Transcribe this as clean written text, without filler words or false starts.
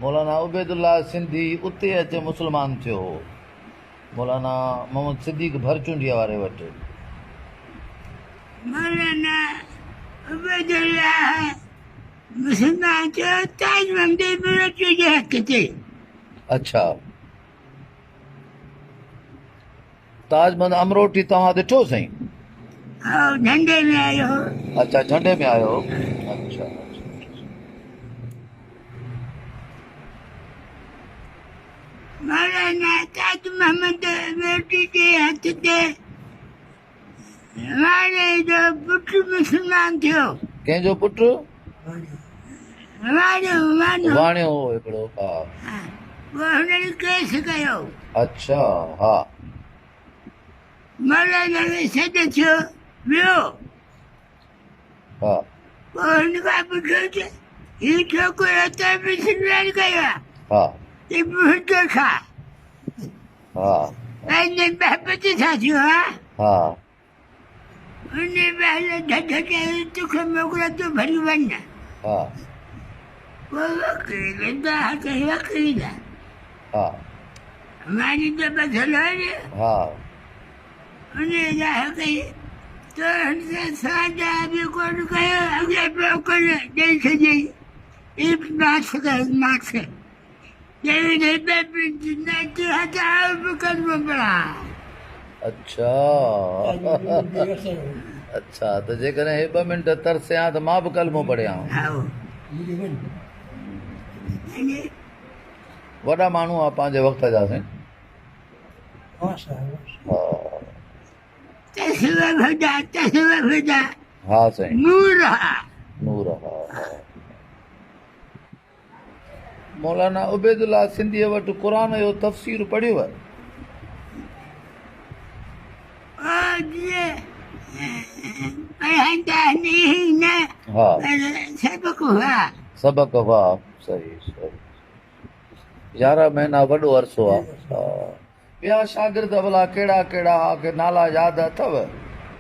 मौलाना उबैदुल्ला सिंधी उते अचे मुस्लमान थियो हो। मौलाना मोहम्मद सिद्दीक भरचुंडिया वारे वटि। मौलाना उबैदुल्ला मुस्लमान थियो ताजमहल भरचुंडिया जे हक़ ते। अच्छा, ताजमहल अमरोटी तव्हां ॾिठो साईं? झंडे में आयो हो। अच्छा, झंडे में आयो हो। अच्छा, मौलाना ताज मोहम्मद बेटी के हथ ते वाणे जो पुटु मुस्लमान थियो। कंहिंजो पुटु? वाणियो वाणियो हो हिकिड़ो। हा, पोइ हुननि केस कयो। अच्छा, हा, मौलाना खे सॾु थियो वियो। हा, पोइ हुन खां पुछियो त हीउ छोकिरो त मुस्लमान कयो आहे हा, त मुंहिंजो छा? हा, पंहिंजे महबत सां थियो आहे। हा, हुन महिल झट चयो तोखे मोकिलियो तूं भली वञ। हा, पोइ वकील वेंदा कई वकील हा, मानी त बसलो आहे। हा, हुन ॼाण कई त हुनखे साजा बि कोन कयो। अॻे पियो कोन ॾेई छॾियईं एक मास अच्छा। अच्छा, त जेकॾहिं हे 2 मिंट तरसियां त मां बि कलमो पढ़ियां। वॾा माण्हू आहे पंहिंजे वक़्त जा साईं। हा साईं, नूर नूर। हा, मौलाना उबैदुल्ला सिंधीअ वटि क़ुरान जो तफ़सीर पढ़ियुव? हा, सबक हुआ। सही, सही। 11 महीना वॾो अरसो आहे। ॿिया शागिर्द भला कहिड़ा कहिड़ा के नाला यादि अथव?